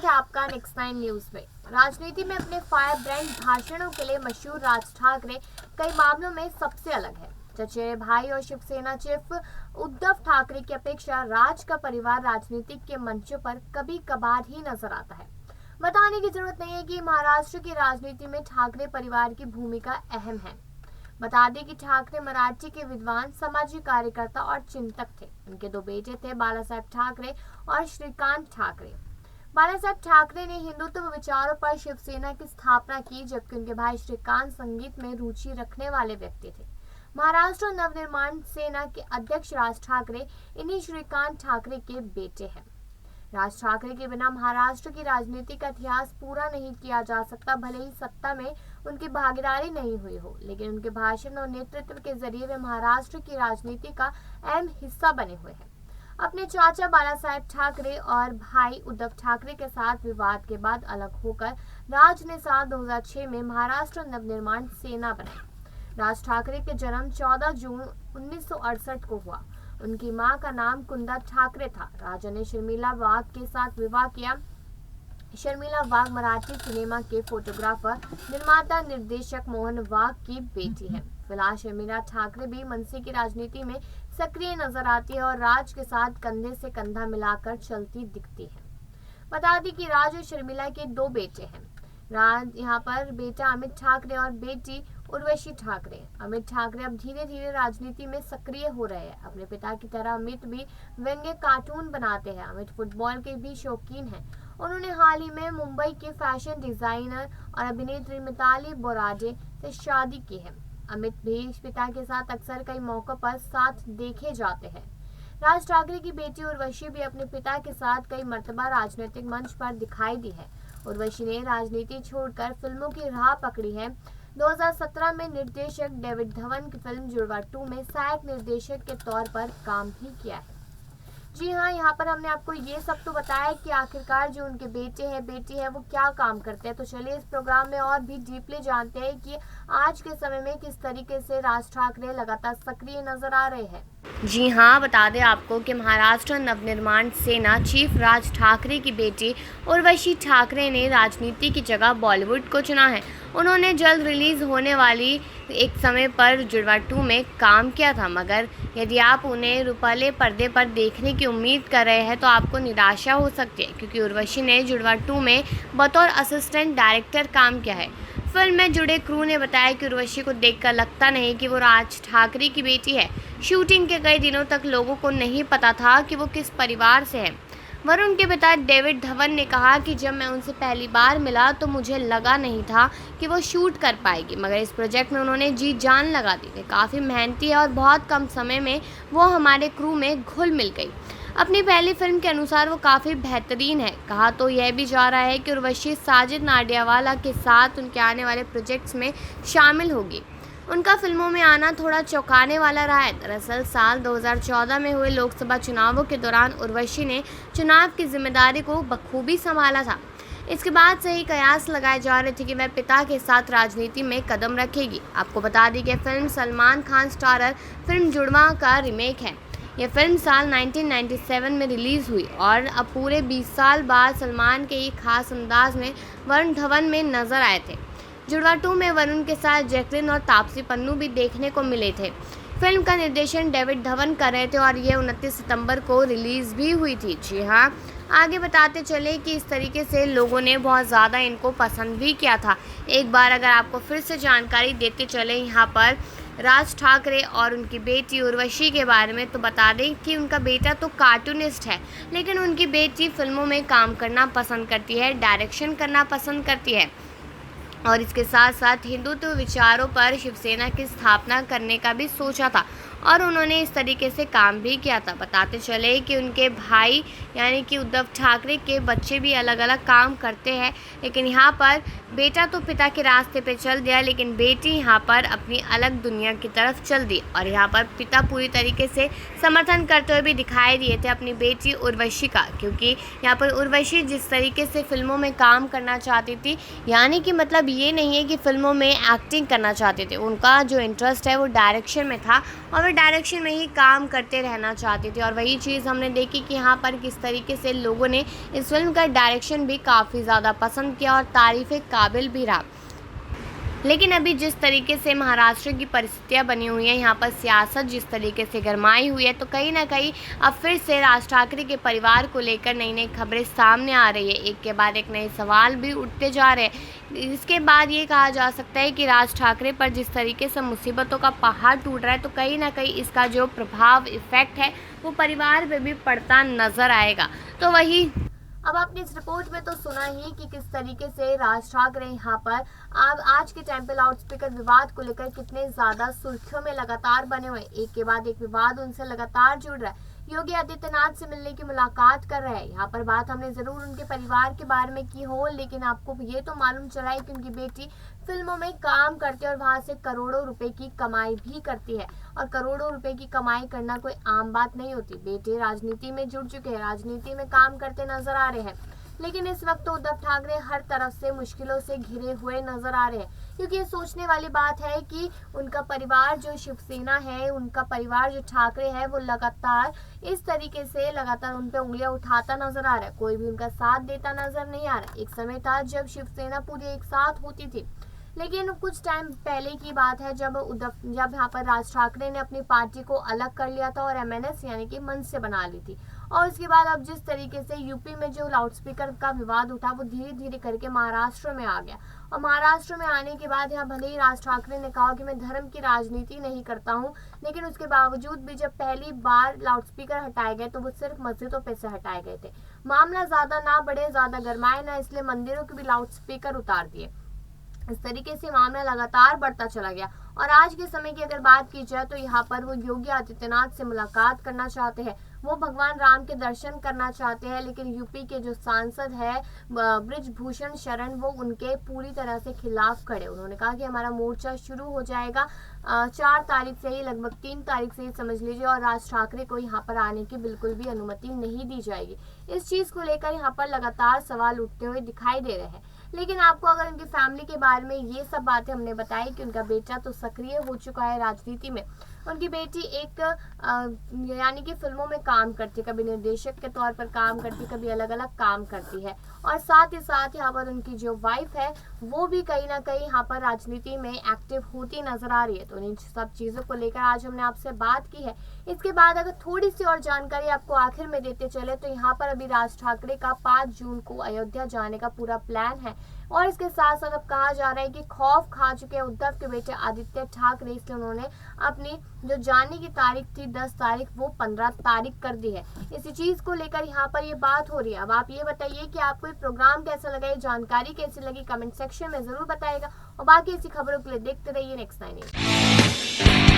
आपका next 9 news में। राजनीति में अपने फायर ब्रांड भाषणों के लिए मशहूर राज ठाकरे कई मामलों में सबसे अलग है। चचेरे भाई और शिवसेना चीफ उद्धव ठाकरे की अपेक्षा राज का परिवार राजनीतिक के मंचों पर कभी कभार ही नजर आता है। बताने की जरूरत नहीं है कि महाराष्ट्र की राजनीति में ठाकरे परिवार की भूमिका अहम है। बता दें कि ठाकरे मराठी के विद्वान, सामाजिक कार्यकर्ता और चिंतक थे। उनके दो बेटे थे, बालासाहेब ठाकरे और श्रीकांत ठाकरे। बालासाहेब ठाकरे ने हिंदुत्व विचारों पर शिवसेना की स्थापना की, जबकि उनके भाई श्रीकांत संगीत में रुचि रखने वाले व्यक्ति थे। महाराष्ट्र नवनिर्माण सेना के अध्यक्ष राज ठाकरे इन्हीं श्रीकांत ठाकरे के बेटे हैं। राज ठाकरे के बिना महाराष्ट्र की राजनीति का इतिहास पूरा नहीं किया जा सकता। भले ही सत्ता में उनकी भागीदारी नहीं हुई हो, लेकिन उनके भाषण और नेतृत्व के जरिए वे महाराष्ट्र की राजनीति का अहम हिस्सा बने हुए हैं। अपने चाचा बालासाहेब ठाकरे और भाई उद्धव ठाकरे के साथ विवाद के बाद अलग होकर राज ने साल 2006 में महाराष्ट्र नवनिर्माण सेना बनाई। राज ठाकरे के जन्म 14 जून 1968 को हुआ। उनकी मां का नाम कुंदा ठाकरे था। राजा ने शर्मिला वाघ के साथ विवाह किया। शर्मिला वाघ मराठी सिनेमा के फोटोग्राफर, निर्माता, निर्देशक मोहन वाघ की बेटी है। फिलहाल शर्मिला ठाकरे भी मनसे की राजनीति में सक्रिय नजर आती है और राज के साथ कंधे से कंधा मिलाकर चलती दिखती है। बता दें कि राज और शर्मिला के दो बेटे हैं। राज यहाँ पर बेटा अमित ठाकरे और बेटी उर्वशी ठाकरे। अमित ठाकरे अब धीरे धीरे राजनीति में सक्रिय हो रहे हैं। अपने पिता की तरह अमित भी व्यंग्य कार्टून बनाते हैं। अमित फुटबॉल के भी शौकीन हैं। उन्होंने हाल ही में मुंबई के फैशन डिजाइनर और अभिनेत्री मिताली बोराडे से शादी की है। अमित भी पिता के साथ अक्सर कई मौकों पर साथ देखे जाते हैं। राज ठाकरे की बेटी उर्वशी भी अपने पिता के साथ कई मर्तबा राजनीतिक मंच पर दिखाई दी है। उर्वशी ने राजनीति छोड़कर फिल्मों की राह पकड़ी है। 2017 में निर्देशक डेविड धवन की फिल्म जुड़वा 2 में सहायक निर्देशक के तौर पर काम भी किया है। जी हाँ, यहाँ पर हमने आपको ये सब तो बताया कि आखिरकार जो उनके बेटे हैं, बेटी है, वो क्या काम करते हैं। तो चलिए इस प्रोग्राम में और भी डीपली जानते हैं कि आज के समय में किस तरीके से राज ठाकरे लगातार सक्रिय नजर आ रहे हैं। जी हाँ, बता दें आपको कि महाराष्ट्र नवनिर्माण सेना चीफ राज ठाकरे की बेटी उर्वशी ठाकरे ने राजनीति की जगह बॉलीवुड को चुना है। उन्होंने जल्द रिलीज होने वाली एक समय पर जुड़वा 2 में काम किया था, मगर यदि आप उन्हें रुपले पर्दे पर देखने की उम्मीद कर रहे हैं तो आपको निराशा हो सकती है, क्योंकि उर्वशी ने जुड़वा 2 में बतौर असिस्टेंट डायरेक्टर काम किया है। फिल्म में जुड़े क्रू ने बताया कि उर्वशी को देखकर लगता नहीं कि वो राज ठाकरे की बेटी है। शूटिंग के कई दिनों तक लोगों को नहीं पता था कि वो किस परिवार से है। वरुण के पिता डेविड धवन ने कहा कि जब मैं उनसे पहली बार मिला तो मुझे लगा नहीं था कि वो शूट कर पाएगी, मगर इस प्रोजेक्ट में उन्होंने जी जान लगा दी। वे काफ़ी मेहनती है और बहुत कम समय में वो हमारे क्रू में घुल मिल गई। अपनी पहली फिल्म के अनुसार वो काफ़ी बेहतरीन है। कहा तो यह भी जा रहा है कि उर्वशी साजिद नाडियावाला के साथ उनके आने वाले प्रोजेक्ट्स में शामिल होगी। उनका फिल्मों में आना थोड़ा चौंकाने वाला रहा है। दरअसल साल 2014 में हुए लोकसभा चुनावों के दौरान उर्वशी ने चुनाव की जिम्मेदारी को बखूबी संभाला था। इसके बाद से ही कयास लगाए जा रहे थे कि वह पिता के साथ राजनीति में कदम रखेगी। आपको बता दें कि film Salman Khan starrer film जुड़वा का रीमेक है। यह फिल्म साल 1997 में रिलीज़ हुई और अब पूरे 20 साल बाद सलमान के एक खास अंदाज में वरुण धवन में नजर आए थे। जुड़वा 2 में वरुण के साथ जैकलिन और तापसी पन्नू भी देखने को मिले थे। फिल्म का निर्देशन डेविड धवन कर रहे थे और यह 29 सितंबर को रिलीज़ भी हुई थी। जी हाँ, आगे बताते चले कि इस तरीके से लोगों ने बहुत ज़्यादा इनको पसंद भी किया था। एक बार अगर आपको फिर से जानकारी देते चले यहाँ पर राज ठाकरे और उनकी बेटी उर्वशी के बारे में, तो बता दें कि उनका बेटा तो कार्टूनिस्ट है, लेकिन उनकी बेटी फिल्मों में काम करना पसंद करती है, डायरेक्शन करना पसंद करती है और इसके साथ साथ हिंदुत्व विचारों पर शिवसेना की स्थापना करने का भी सोचा था और उन्होंने इस तरीके से काम भी किया था। बताते चले कि उनके भाई यानी कि उद्धव ठाकरे के बच्चे भी अलग अलग काम करते हैं, लेकिन यहाँ पर बेटा तो पिता के रास्ते पे चल दिया, लेकिन बेटी यहाँ पर अपनी अलग दुनिया की तरफ चल दी और यहाँ पर पिता पूरी तरीके से समर्थन करते हुए भी दिखाई दिए थे अपनी बेटी उर्वशी का, क्योंकि यहाँ पर उर्वशी जिस तरीके से फिल्मों में काम करना चाहती थी, यानी कि मतलब ये नहीं है कि फिल्मों में एक्टिंग करना चाहते थे, उनका जो इंटरेस्ट है वो डायरेक्शन में था और वो डायरेक्शन में ही काम करते रहना चाहते थे। और वही चीज़ हमने देखी कि यहाँ पर किस तरीके से लोगों ने इस फिल्म का डायरेक्शन भी काफ़ी ज़्यादा पसंद किया और तारीफ़ काबिल भी रहा। लेकिन अभी जिस तरीके से महाराष्ट्र की परिस्थितियां बनी हुई हैं, यहाँ पर सियासत जिस तरीके से गरमाई हुई है, तो कहीं ना कहीं अब फिर से राज ठाकरे के परिवार को लेकर नई नई खबरें सामने आ रही है। एक के बाद एक नए सवाल भी उठते जा रहे हैं। इसके बाद ये कहा जा सकता है कि राज ठाकरे पर जिस तरीके से मुसीबतों का पहाड़ टूट रहा है, तो कहीं ना कहीं इसका जो प्रभाव इफेक्ट है वो परिवार पे भी पड़ता नजर आएगा। तो वही अब आपने इस रिपोर्ट में तो सुना ही कि किस तरीके से राज ठाकरे यहाँ पर आज के टाइम पे लाउडस्पीकर विवाद को लेकर कितने ज्यादा सुर्खियों में लगातार बने हुए, एक के बाद एक विवाद उनसे लगातार जुड़ रहा है। योगी आदित्यनाथ से मिलने की मुलाकात कर रहे हैं। यहाँ पर बात हमने जरूर उनके परिवार के बारे में की हो, लेकिन आपको ये तो मालूम चला है कि उनकी बेटी फिल्मों में काम करती है और वहां से करोड़ों रुपए की कमाई भी करती है। और करोड़ों रुपए की कमाई करना कोई आम बात नहीं होती। बेटे राजनीति में जुड़ चुके हैं, राजनीति में काम करते नजर आ रहे हैं, लेकिन इस वक्त तो उद्धव ठाकरे हर तरफ से मुश्किलों से घिरे हुए नजर आ रहे हैं। क्योंकि ये सोचने वाली बात है कि उनका परिवार जो शिवसेना है, उनका परिवार जो ठाकरे है, वो लगातार इस तरीके से लगातार उन पे उंगलियां उठाता नजर आ रहा है। कोई भी उनका साथ देता नजर नहीं आ रहा। एक समय था जब शिवसेना पूरी एक साथ होती थी, लेकिन कुछ टाइम पहले की बात है जब यहाँ पर राज ठाकरे ने अपनी पार्टी को अलग कर लिया था और एमएनएस यानी कि मंच से बना ली थी। और उसके बाद अब जिस तरीके से यूपी में जो लाउडस्पीकर का विवाद उठा, वो धीरे धीरे करके महाराष्ट्र में आ गया। और महाराष्ट्र में आने के बाद यहाँ भले ही राज ठाकरे ने कहा कि मैं धर्म की राजनीति नहीं करता हूँ, लेकिन उसके बावजूद भी जब पहली बार लाउडस्पीकर हटाए गए तो वो सिर्फ मस्जिदों पे से हटाए गए थे। मामला ज्यादा ना बढ़े, ज्यादा गरमाए ना, इसलिए मंदिरों के भी लाउडस्पीकर उतार दिए। इस तरीके से मामला लगातार बढ़ता चला गया। और आज के समय की अगर बात की जाए तो यहाँ पर वो योगी आदित्यनाथ से मुलाकात करना चाहते हैं, वो भगवान राम के दर्शन करना चाहते हैं, लेकिन यूपी के जो सांसद है बृजभूषण शरण, वो उनके पूरी तरह से खिलाफ खड़े। उन्होंने कहा कि हमारा मोर्चा शुरू हो जाएगा 4 तारीख से ही, लगभग 3 तारीख से ही समझ लीजिए, और राज ठाकरे को यहाँ पर आने की बिल्कुल भी अनुमति नहीं दी जाएगी। इस चीज को लेकर यहाँ पर लगातार सवाल उठते हुए दिखाई दे रहे हैं। लेकिन आपको अगर उनकी फैमिली के बारे में ये सब बातें हमने बताई कि उनका बेटा तो सक्रिय हो चुका है राजनीति में, उनकी बेटी एक यानी कि फिल्मों में काम करती है, कभी निर्देशक के तौर पर काम करती है, कभी अलग अलग काम करती है, और साथ ही साथ यहाँ पर उनकी जो वाइफ है वो भी कहीं ना कहीं यहाँ पर राजनीति में एक्टिव होती नजर आ रही है। तो इन सब चीजों को लेकर आज हमने आपसे बात की है। इसके बाद अगर थोड़ी सी और जानकारी आपको आखिर में देते चले तो यहाँ पर अभी राज ठाकरे का 5 जून को अयोध्या जाने का पूरा प्लान है। और इसके साथ साथ अब कहा जा रहा है कि खौफ खा चुके उद्धव के बेटे आदित्य ठाकरे, इसलिए उन्होंने अपनी जो जाने की तारीख थी 10 तारीख वो 15 तारीख कर दी है। इसी चीज को लेकर यहाँ पर ये बात हो रही है। अब आप ये बताइए कि आपको ये प्रोग्राम कैसा लगा, ये जानकारी कैसी लगी, कमेंट सेक्शन में जरूर बताइएगा। और बाकी ऐसी खबरों के लिए देखते रहिए नेक्स्ट 9 न्यूज़।